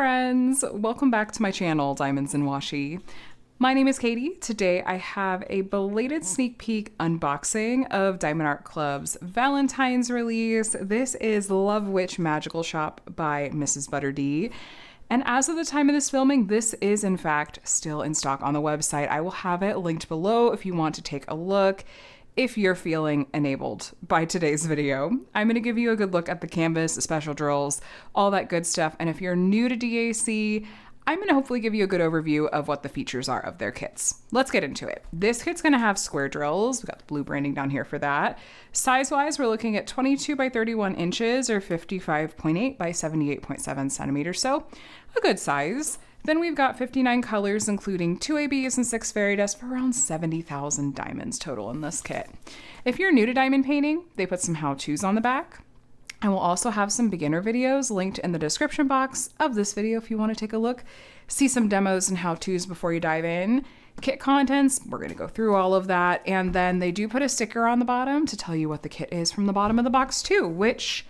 friends, welcome back to my channel, Diamonds and Washi. My name is Katie. Today I have a belated sneak peek unboxing of Diamond Art Club's Valentine's release. This is Love Witch Magical Shop by MrsButterD. And as of the time of this filming, this is in fact still in stock on the website. I will have it linked below if you want to take a look. If you're feeling enabled by today's video, I'm going to give you a good look at the canvas, the special drills, all that good stuff. And if you're new to DAC, I'm going to hopefully give you a good overview of what the features are of their kits. Let's get into it. This kit's going to have square drills. We've got the blue branding down here for that. Size-wise, we're looking at 22 by 31 inches or 55.8 by 78.7 centimeters. So a good size. Then we've got 59 colors, including 2 ABs and 6 fairy dust for around 70,000 diamonds total in this kit. If you're new to diamond painting, they put some how-tos on the back. I will also have some beginner videos linked in the description box of this video if you want to take a look, see some demos and how-tos before you dive in. Kit contents, we're going to go through all of that, and then they do put a sticker on the bottom to tell you what the kit is from the bottom of the box too, which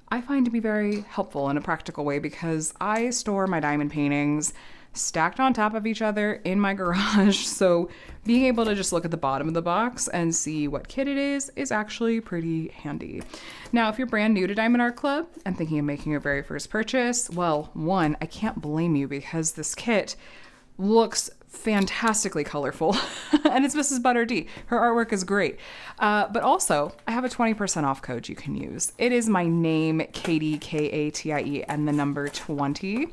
I find to be very helpful in a practical way because I store my diamond paintings stacked on top of each other in my garage. So being able to just look at the bottom of the box and see what kit it is actually pretty handy. Now, if you're brand new to Diamond Art Club and thinking of making your very first purchase, well, one, I can't blame you because this kit looks fantastically colorful and it's MrsButterD. Her artwork is great. But also I have a 20% off code you can use. It is my name, Katie, Katie, and the number 20.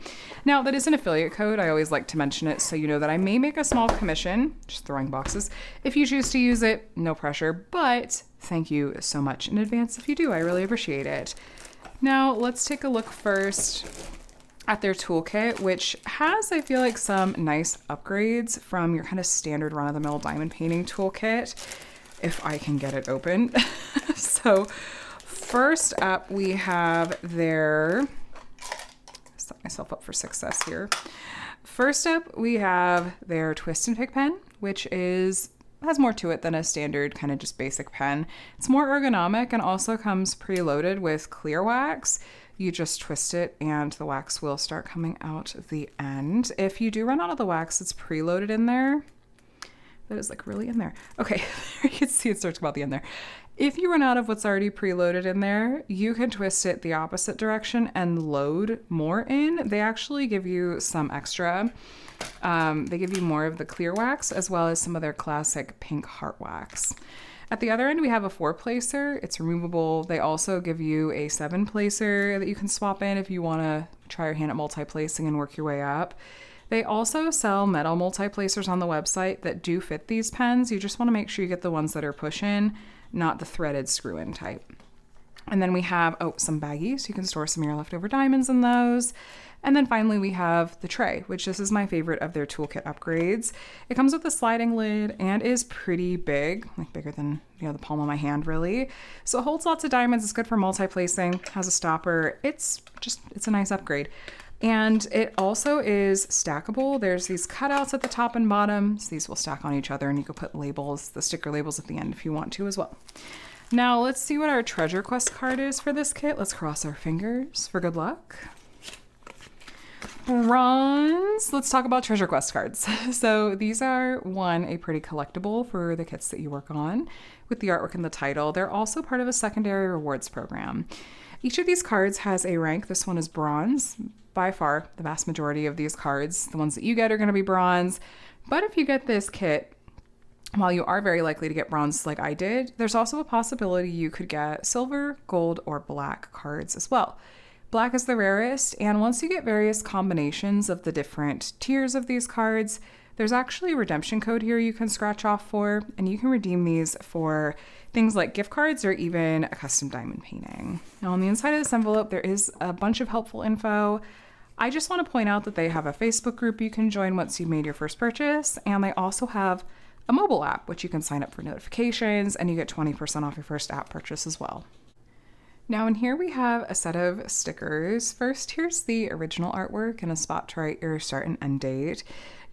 Now that is an affiliate code. I always like to mention it so you know that I may make a small commission, just throwing boxes. If you choose to use it, no pressure, but thank you so much in advance if you do. I really appreciate it. Now let's take a look first at their toolkit, which has, I feel like, some nice upgrades from your kind of standard run-of-the-mill diamond painting toolkit, if I can get it open. So first up, we have their, set myself up for success here. First up, we have their twist and pick pen, which has more to it than a standard kind of just basic pen. It's more ergonomic and also comes preloaded with clear wax. You just twist it and the wax will start coming out the end. If you do run out of the wax, it's preloaded in there. That is like really in there. Okay, you can see it starts about the end there. If you run out of what's already preloaded in there, you can twist it the opposite direction and load more in. They actually give you some extra. They give you more of the clear wax as well as some of their classic pink heart wax. At the other end, we have a 4-placer. It's removable. They also give you a 7-placer that you can swap in if you want to try your hand at multi-placing and work your way up. They also sell metal multi-placers on the website that do fit these pens. You just want to make sure you get the ones that are push-in, not the threaded screw-in type. And then we have, some baggies. You can store some of your leftover diamonds in those. And then finally we have the tray, which this is my favorite of their toolkit upgrades. It comes with a sliding lid and is pretty big, like bigger than, the palm of my hand really. So it holds lots of diamonds. It's good for multi-placing, has a stopper. It's a nice upgrade. And it also is stackable. There's these cutouts at the top and bottom. So these will stack on each other and you can put labels, the sticker labels at the end if you want to as well. Now let's see what our treasure quest card is for this kit. Let's cross our fingers for good luck. Bronze. Let's talk about treasure quest cards. So these are, one, a pretty collectible for the kits that you work on with the artwork and the title. They're also part of a secondary rewards program. Each of these cards has a rank. This one is bronze. By far, the vast majority of these cards, the ones that you get are going to be bronze. But if you get this kit, while you are very likely to get bronze like I did, there's also a possibility you could get silver, gold, or black cards as well. Black is the rarest, and once you get various combinations of the different tiers of these cards, there's actually a redemption code here you can scratch off for, and you can redeem these for things like gift cards or even a custom diamond painting. Now on the inside of this envelope, there is a bunch of helpful info. I just want to point out that they have a Facebook group you can join once you've made your first purchase, and they also have a mobile app, which you can sign up for notifications, and you get 20% off your first app purchase as well. Now in here we have a set of stickers. First, here's the original artwork and a spot to write your start and end date.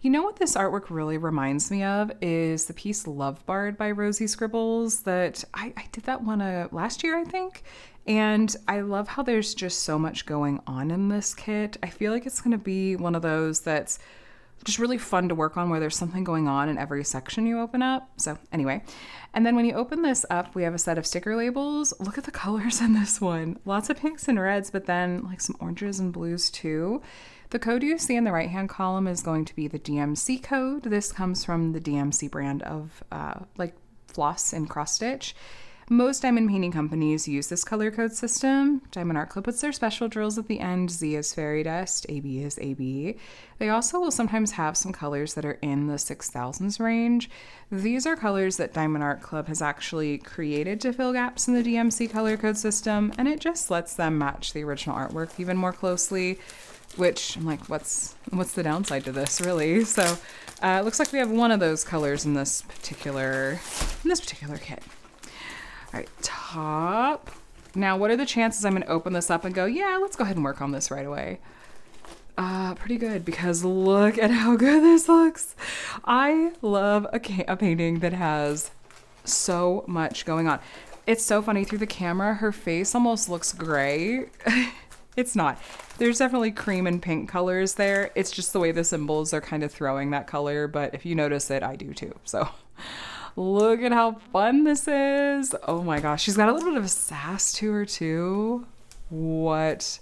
You know what this artwork really reminds me of is the piece Love Bard by Rosie Scribbles that I did that one last year, I think. And I love how there's just so much going on in this kit. I feel like it's going to be one of those that's just really fun to work on where there's something going on in every section you open up. So anyway, and then when you open this up, we have a set of sticker labels. Look at the colors in this one. Lots of pinks and reds, but then like some oranges and blues too. The code you see in the right-hand column is going to be the DMC code. This comes from the DMC brand of like floss and cross stitch. Most diamond painting companies use this color code system. Diamond Art Club puts their special drills at the end. Z is fairy dust, AB is AB. They also will sometimes have some colors that are in the 6000s range. These are colors that Diamond Art Club has actually created to fill gaps in the DMC color code system, and it just lets them match the original artwork even more closely, which I'm like, what's the downside to this, really? So it looks like we have one of those colors in this particular kit. All right, top. Now, what are the chances I'm going to open this up and go, yeah, let's go ahead and work on this right away? Pretty good, because look at how good this looks. I love a painting that has so much going on. It's so funny through the camera. Her face almost looks gray. It's not. There's definitely cream and pink colors there. It's just the way the symbols are kind of throwing that color. But if you notice it, I do too. So look at how fun this is. Oh my gosh. She's got a little bit of a sass to her too. What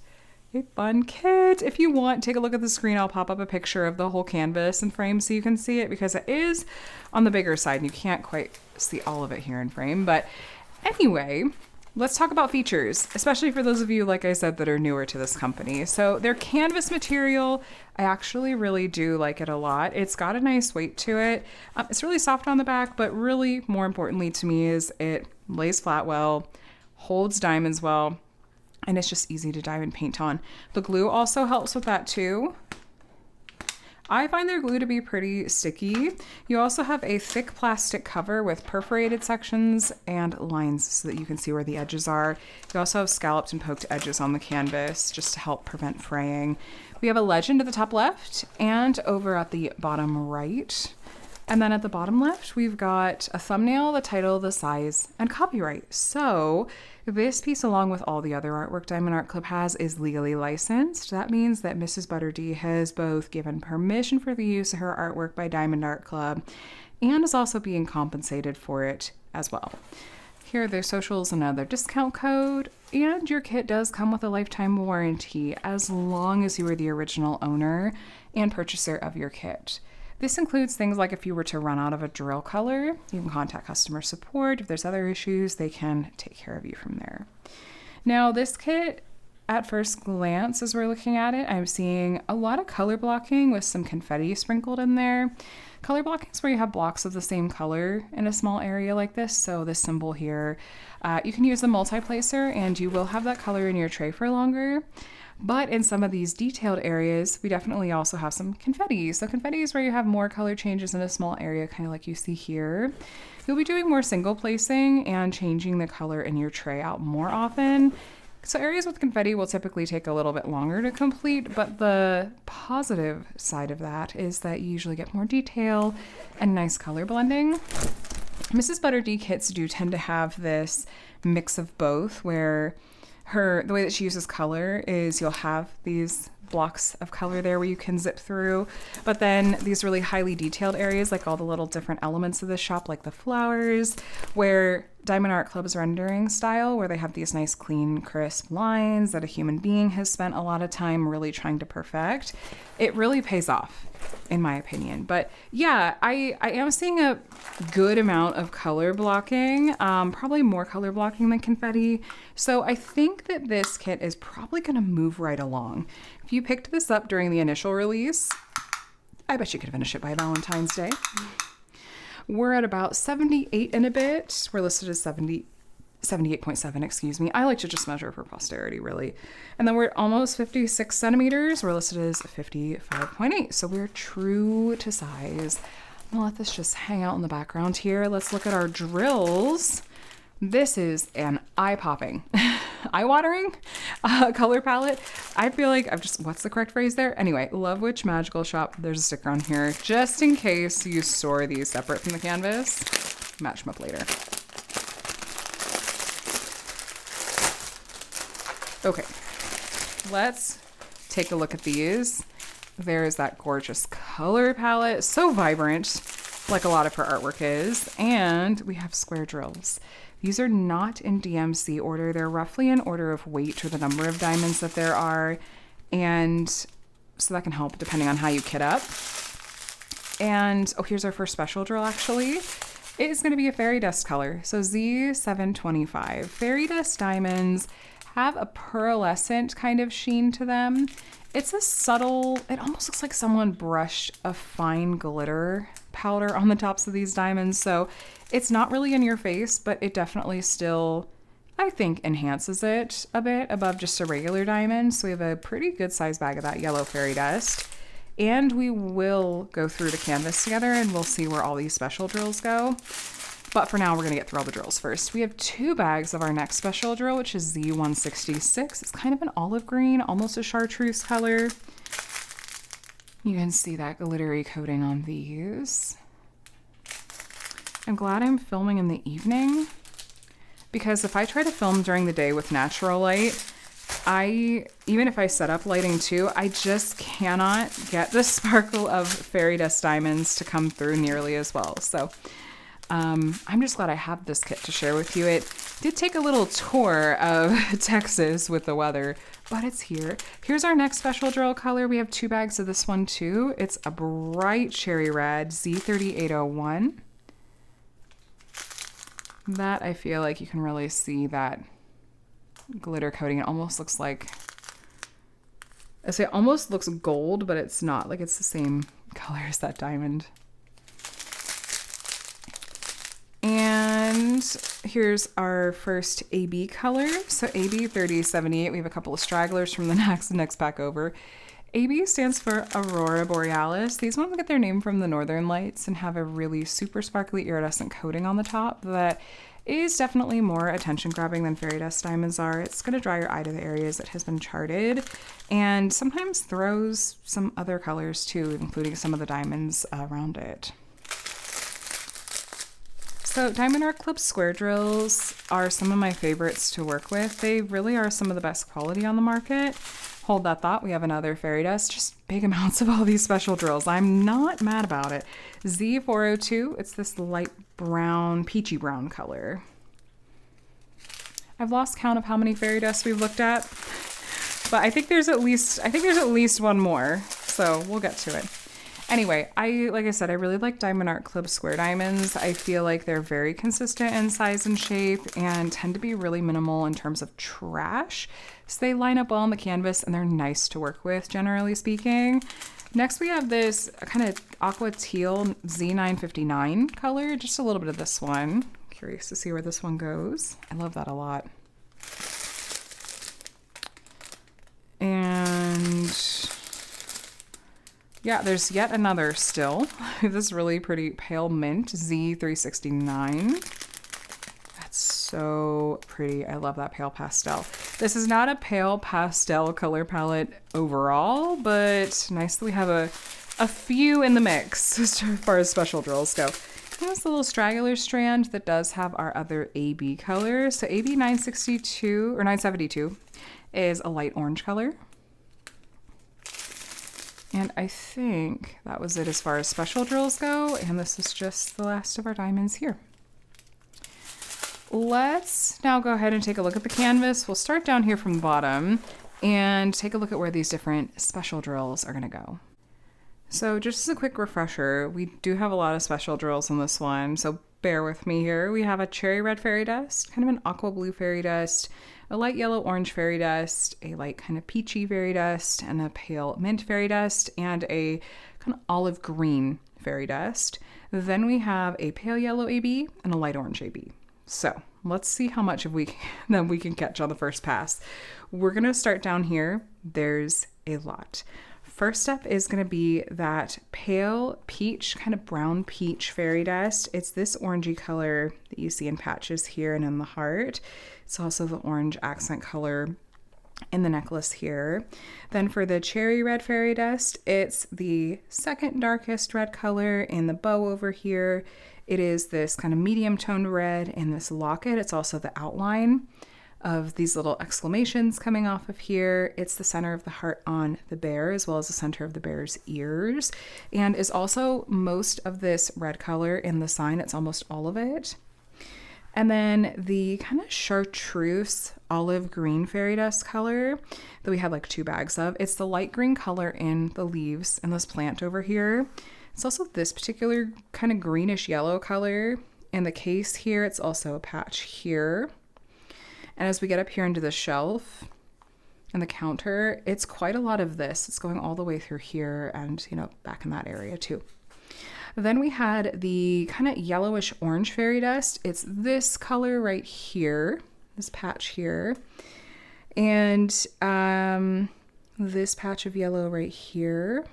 a fun kit. If you want, take a look at the screen. I'll pop up a picture of the whole canvas in frame so you can see it, because it is on the bigger side and you can't quite see all of it here in frame. But anyway, let's talk about features, especially for those of you, like I said, that are newer to this company. So their canvas material, I actually really do like it a lot. It's got a nice weight to it. It's really soft on the back, but really more importantly to me is it lays flat well, holds diamonds well, and it's just easy to diamond paint on. The glue also helps with that too. I find their glue to be pretty sticky. You also have a thick plastic cover with perforated sections and lines so that you can see where the edges are. You also have scalloped and poked edges on the canvas just to help prevent fraying. We have a legend at the top left and over at the bottom right. And then at the bottom left, we've got a thumbnail, the title, the size, and copyright. So this piece, along with all the other artwork Diamond Art Club has, is legally licensed. That means that MrsButterD has both given permission for the use of her artwork by Diamond Art Club and is also being compensated for it as well. Here are their socials and another discount code, and your kit does come with a lifetime warranty as long as you are the original owner and purchaser of your kit. This includes things like if you were to run out of a drill color, you can contact customer support. If there's other issues, they can take care of you from there. Now, this kit, at first glance, as we're looking at it, I'm seeing a lot of color blocking with some confetti sprinkled in there. Color blocking is where you have blocks of the same color in a small area like this. So this symbol here, you can use the multi-placer and you will have that color in your tray for longer. But in some of these detailed areas, we definitely also have some confetti. So confetti is where you have more color changes in a small area, kind of like you see here. You'll be doing more single placing and changing the color in your tray out more often. So areas with confetti will typically take a little bit longer to complete, but the positive side of that is that you usually get more detail and nice color blending. MrsButterD kits do tend to have this mix of both, where the way that she uses color is you'll have these blocks of color there where you can zip through, but then these really highly detailed areas, like all the little different elements of the shop, like the flowers, where Diamond Art Club's rendering style, where they have these nice, clean, crisp lines that a human being has spent a lot of time really trying to perfect. It really pays off, in my opinion. But yeah, I am seeing a good amount of color blocking, probably more color blocking than confetti. So I think that this kit is probably going to move right along. If you picked this up during the initial release, I bet you could finish it by Valentine's Day. We're at about 78 and a bit. We're listed as 78.7, excuse me. I like to just measure for posterity, really. And then we're at almost 56 centimeters. We're listed as 55.8. So we're true to size. I'm gonna let this just hang out in the background here. Let's look at our drills. This is an eye-popping eye-watering color palette. I feel like what's the correct phrase there? Anyway, Love Witch Magical Shop. There's a sticker on here just in case you store these separate from the canvas. Match them up later. Okay, let's take a look at these. There's that gorgeous color palette, so vibrant, like a lot of her artwork is. And we have square drills. These are not in DMC order. They're roughly in order of weight or the number of diamonds that there are. And so that can help depending on how you kit up. And, oh, here's our first special drill actually. It is going to be a fairy dust color. So Z725. Fairy dust diamonds have a pearlescent kind of sheen to them. It's a subtle, it almost looks like someone brushed a fine glitter powder on the tops of these diamonds. So it's not really in your face, but it definitely still, I think, enhances it a bit above just a regular diamond. So we have a pretty good size bag of that yellow fairy dust. And we will go through the canvas together and we'll see where all these special drills go. But for now, we're gonna get through all the drills first. We have 2 bags of our next special drill, which is Z166. It's kind of an olive green, almost a chartreuse color. You can see that glittery coating on these. I'm glad I'm filming in the evening because if I try to film during the day with natural light, even if I set up lighting too, I just cannot get the sparkle of fairy dust diamonds to come through nearly as well. So I'm just glad I have this kit to share with you. It did take a little tour of Texas with the weather, but it's here. Here's our next special drill color. We have 2 bags of this one too. It's a bright cherry red, Z3801. That I feel like you can really see that glitter coating. It almost looks like, I say it almost looks gold, but it's not. Like it's the same color as that diamond. And here's our first AB color. So AB 3078, we have a couple of stragglers from the next pack over. AB stands for Aurora Borealis. These ones get their name from the northern lights and have a really super sparkly iridescent coating on the top that is definitely more attention grabbing than fairy dust diamonds are. It's going to draw your eye to the areas it has been charted and sometimes throws some other colors too, including some of the diamonds around it. So Diamond Art Club square drills are some of my favorites to work with. They really are some of the best quality on the market. Hold that thought, we have another fairy dust, just big amounts of all these special drills. I'm not mad about it. Z402, it's this light brown, peachy brown color. I've lost count of how many fairy dusts we've looked at, but I think there's at least one more, so we'll get to it. Anyway, like I said, I really like Diamond Art Club square diamonds. I feel like they're very consistent in size and shape and tend to be really minimal in terms of trash. So they line up well on the canvas and they're nice to work with, generally speaking. Next, we have this kind of aqua teal Z959 color, just a little bit of this one. Curious to see where this one goes. I love that a lot. And yeah, there's yet another still. This really pretty pale mint, Z369. That's so pretty. I love that pale pastel. This is not a pale pastel color palette overall, but nice that we have a few in the mix as far as special drills go. There's a little straggler strand that does have our other AB color. So AB 962 or 972 is a light orange color. And I think that was it as far as special drills go. And this is just the last of our diamonds here. Let's now go ahead and take a look at the canvas. We'll start down here from the bottom and take a look at where these different special drills are gonna go. So just as a quick refresher, we do have a lot of special drills on this one, so bear with me here. We have a cherry red fairy dust, kind of an aqua blue fairy dust, a light yellow orange fairy dust, a light kind of peachy fairy dust, and a pale mint fairy dust, and a kind of olive green fairy dust. Then we have a pale yellow AB and a light orange AB. So let's see how much of we can catch on the first pass. We're gonna start down here. There's a lot. First up is going to be that pale peach, kind of brown peach fairy dust. It's this orangey color that you see in patches here and in the heart. It's also the orange accent color in the necklace here. Then for the cherry red fairy dust, it's the second darkest red color in the bow over here. It is this kind of medium toned red in this locket. It's also the outline of these little exclamations coming off of here. It's the center of the heart on the bear, as well as the center of the bear's ears, and is also most of this red color in the sign. It's almost all of it. And then the kind of chartreuse olive green fairy dust color that we had like 2 bags of. It's the light green color in the leaves in this plant over here. It's also this particular kind of greenish yellow color in the case here. It's also a patch here. And as we get up here into the shelf and the counter, it's quite a lot of this. It's going all the way through here and, you know, back in that area too. Then we had the kind of yellowish orange fairy dust. It's this color right here, this patch here. And this patch of yellow right here.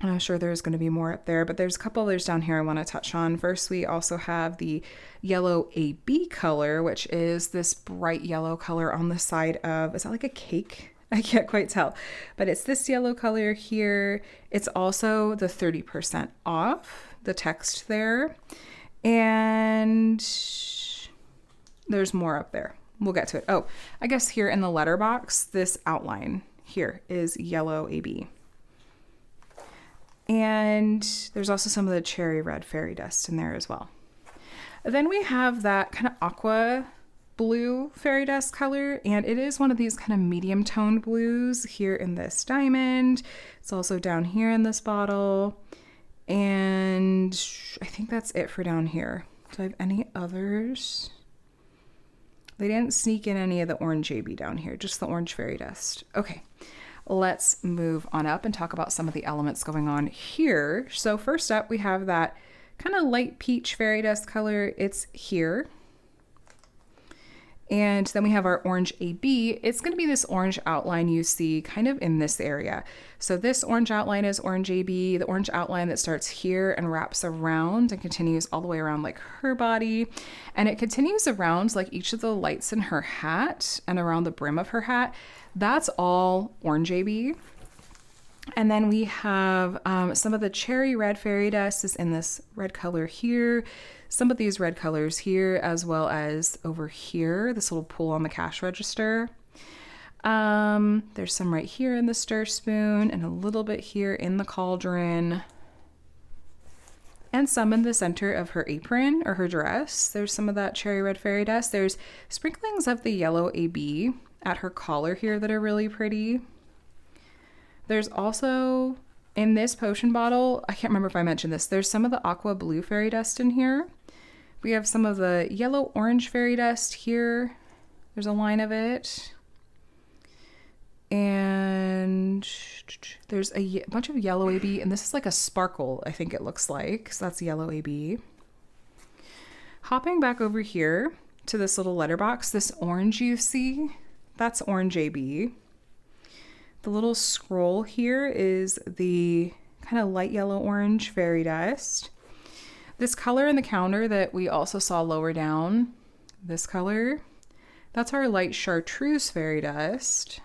And I'm sure there's going to be more up there, but there's a couple others down here I want to touch on. First, we also have the yellow AB color, which is this bright yellow color on the side of, is that like a cake? I can't quite tell, but it's this yellow color here. It's also the 30% off, the text there. And there's more up there. We'll get to it. Oh, I guess here in the letterbox, this outline here is yellow AB. And there's also some of the cherry red fairy dust in there as well. Then we have that kind of aqua blue fairy dust color, and it is one of these kind of medium toned blues here in this diamond. It's also down here in this bottle, and I think that's it for down here. Do I have any others? They didn't sneak in any of the orange AB down here, just the orange fairy dust. Okay. Let's move on up and talk about some of the elements going on here. So first up, we have that kind of light peach fairy dust color. It's here. And then we have our orange AB. It's going to be this orange outline you see kind of in this area. So this orange outline is orange AB, the orange outline that starts here and wraps around and continues all the way around like her body. And it continues around like each of the lights in her hat and around the brim of her hat. That's all orange AB. And then we have some of the cherry red fairy dust is in this red color here. Some of these red colors here, as well as over here, this little pool on the cash register. There's some right here in the stir spoon and a little bit here in the cauldron. And some in the center of her apron or her dress. There's some of that cherry red fairy dust. There's sprinklings of the yellow AB at her collar here that are really pretty. There's also, in this potion bottle, I can't remember if I mentioned this, there's some of the aqua blue fairy dust in here. We have some of the yellow orange fairy dust here. There's a line of it. And there's a bunch of yellow AB, and this is like a sparkle, I think it looks like. So that's yellow AB. Hopping back over here to this little letterbox, this orange you see, that's orange AB. The little scroll here is the kind of light yellow orange fairy dust. This color in the counter that we also saw lower down, this color, that's our light chartreuse fairy dust.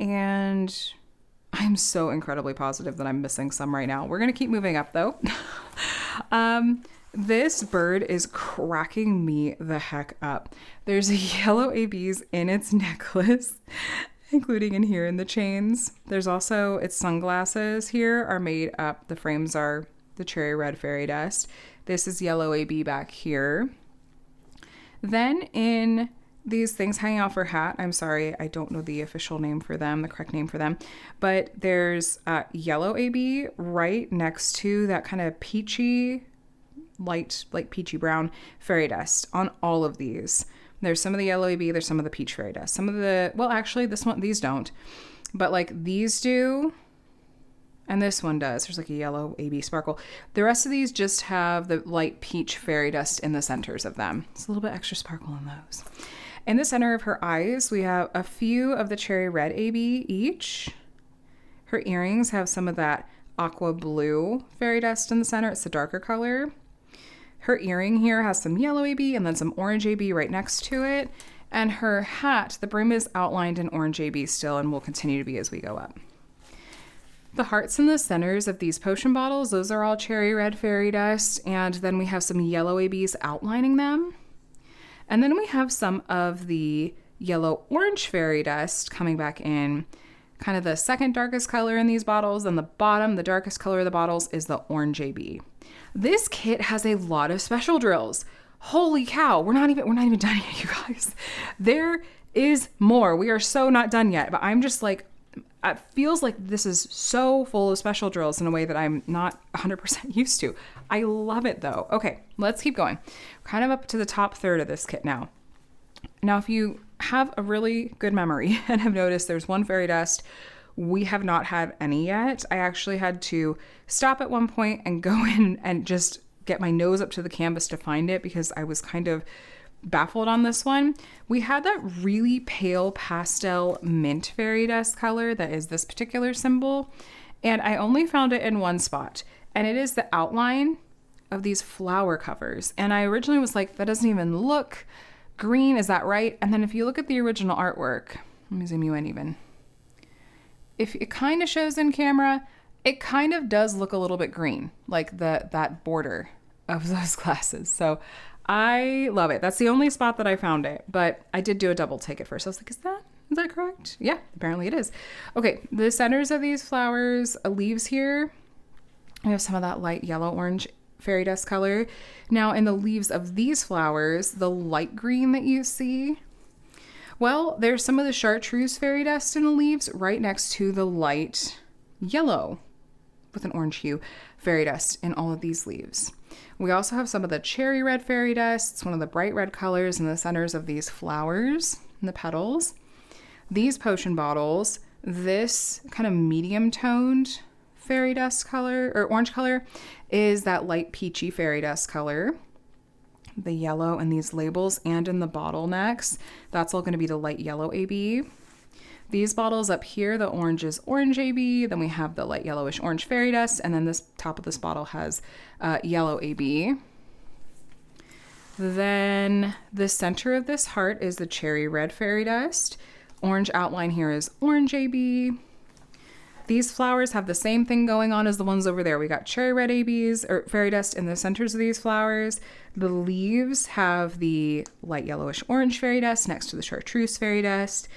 And I'm so incredibly positive that I'm missing some right now. We're going to keep moving up though. This bird is cracking me the heck up. There's yellow ABs in its necklace, including in here in the chains. There's also its sunglasses here are made up. The frames are the cherry red fairy dust. This is yellow AB back here. Then in these things hanging off her hat, I'm sorry, I don't know the official name for them, the correct name for them, but there's yellow AB right next to that kind of peachy, light peachy brown fairy dust on all of these. There's some of the yellow AB, there's some of the peach fairy dust. Some of the, well, actually this one, these don't, but like these do, and this one does. There's like a yellow AB sparkle. The rest of these just have the light peach fairy dust in the centers of them. It's a little bit extra sparkle in those. In the center of her eyes, we have a few of the cherry red AB each. Her earrings have some of that aqua blue fairy dust in the center. It's the darker color. Her earring here has some yellow AB and then some orange AB right next to it. And her hat, the brim is outlined in orange AB still and will continue to be as we go up. The hearts in the centers of these potion bottles, those are all cherry red fairy dust. And then we have some yellow ABs outlining them. And then we have some of the yellow orange fairy dust coming back in, kind of the second darkest color in these bottles. And the bottom, the darkest color of the bottles, is the orange AB. This kit has a lot of special drills. Holy cow, we're not even done yet, you guys. There is more. We are so not done yet, but I'm just like, it feels like this is so full of special drills in a way that I'm not 100% used to. I love it though. Okay, let's keep going. Kind of up to the top third of this kit now. Now, if you have a really good memory and have noticed there's one fairy dust, we have not had any yet. I actually had to stop at one point and go in and just get my nose up to the canvas to find it because I was kind of baffled on this one. We had that really pale pastel mint fairy dust color that is this particular symbol, and I only found it in one spot, and it is the outline of these flower covers. And I originally was like, that doesn't even look green, is that right? And then if you look at the original artwork, let me zoom you in even. If it kind of shows in camera, it kind of does look a little bit green, like that border of those glasses. So I love it. That's the only spot that I found it, but I did do a double take at first. I was like, is that correct? Yeah, apparently it is. Okay, the centers of these flowers, leaves here, we have some of that light yellow orange fairy dust color. Now in the leaves of these flowers, the light green that you see, well, there's some of the chartreuse fairy dust in the leaves right next to the light yellow with an orange hue fairy dust in all of these leaves. We also have some of the cherry red fairy dust. It's one of the bright red colors in the centers of these flowers and the petals. These potion bottles, this kind of medium toned fairy dust color or orange color is that light peachy fairy dust color. The yellow in these labels and in the bottlenecks, that's all going to be the light yellow AB. These bottles up here, the orange is orange AB, then we have the light yellowish orange fairy dust, and then this top of this bottle has yellow AB. Then the center of this heart is the cherry red fairy dust. Orange outline here is orange AB. These flowers have the same thing going on as the ones over there. We got cherry red ABs or fairy dust in the centers of these flowers. The leaves have the light yellowish orange fairy dust next to the chartreuse fairy dust.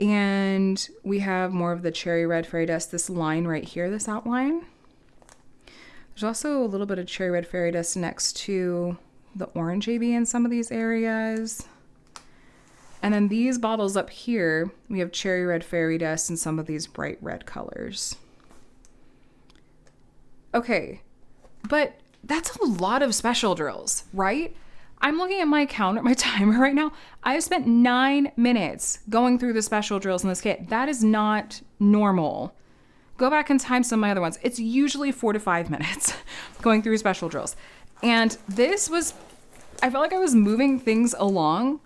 And we have more of the cherry red fairy dust, this line right here, this outline. There's also a little bit of cherry red fairy dust next to the orange AB in some of these areas. And then these bottles up here, we have cherry red fairy dust and some of these bright red colors. Okay, but that's a lot of special drills, right? I'm looking at my counter, my timer right now. I have spent 9 minutes going through the special drills in this kit. That is not normal. Go back and time some of my other ones. It's usually 4 to 5 minutes going through special drills. And this was, I felt like I was moving things along,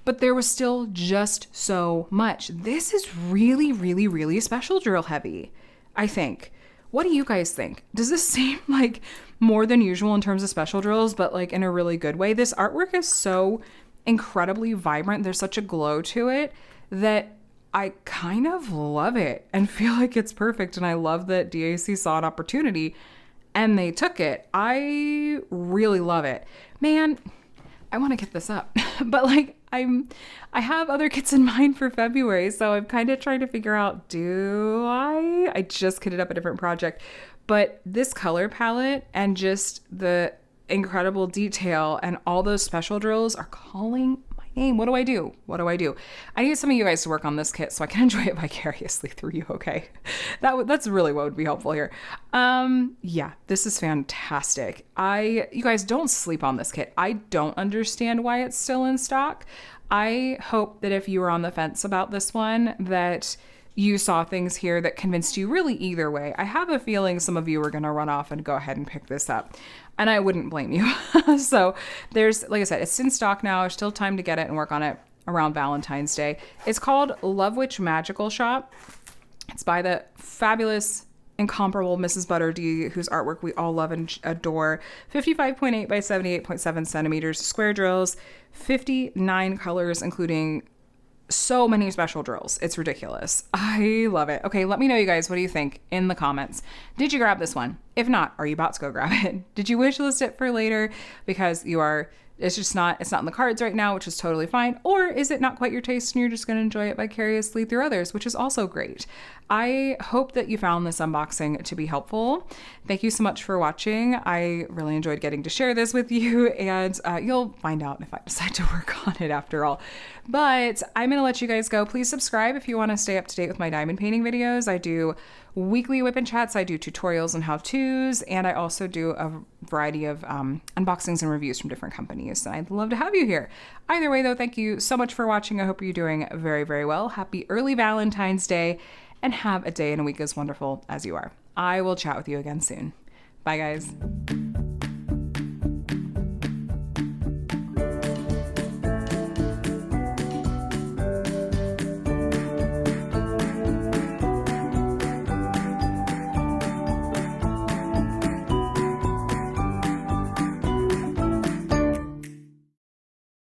but there was still just so much. This is really, really, really special drill heavy, I think. What do you guys think? Does this seem like more than usual in terms of special drills, but like in a really good way? This artwork is so incredibly vibrant. There's such a glow to it that I kind of love it and feel like it's perfect. And I love that DAC saw an opportunity and they took it. I really love it. Man, I want to get this up, but like I have other kits in mind for February, so I'm kind of trying to figure out, do I just kitted up a different project, but this color palette and just the incredible detail and all those special drills are calling my name. What do I do? What do I do? I need some of you guys to work on this kit so I can enjoy it vicariously through you. Okay. That's really what would be helpful here. Yeah, this is fantastic. You guys don't sleep on this kit. I don't understand why it's still in stock. I hope that if you were on the fence about this one, that you saw things here that convinced you really either way. I have a feeling some of you are going to run off and go ahead and pick this up, and I wouldn't blame you. So there's, like I said, it's in stock now. There's still time to get it and work on it around Valentine's Day. It's called Love Witch Magical Shop. It's by the fabulous incomparable MrsButterD, whose artwork we all love and adore. 55.8 by 78.7 centimeters, square drills, 59 colors, including so many special drills. It's ridiculous. I love it. Okay, let me know, you guys, what do you think in the comments? Did you grab this one? If not, are you about to go grab it? Did you wish list it for later because it's not in the cards right now, which is totally fine? Or is it not quite your taste and you're just going to enjoy it vicariously through others, which is also great. I hope that you found this unboxing to be helpful. Thank you so much for watching. I really enjoyed getting to share this with you, and you'll find out if I decide to work on it after all. But I'm going to let you guys go. Please subscribe if you want to stay up to date with my diamond painting videos. I do weekly whip and chats, I do tutorials and how-tos, and I also do a variety of unboxings and reviews from different companies. And I'd love to have you here. Either way, though, thank you so much for watching. I hope you're doing very, very well. Happy early Valentine's Day, and have a day and a week as wonderful as you are. I will chat with you again soon. Bye, guys.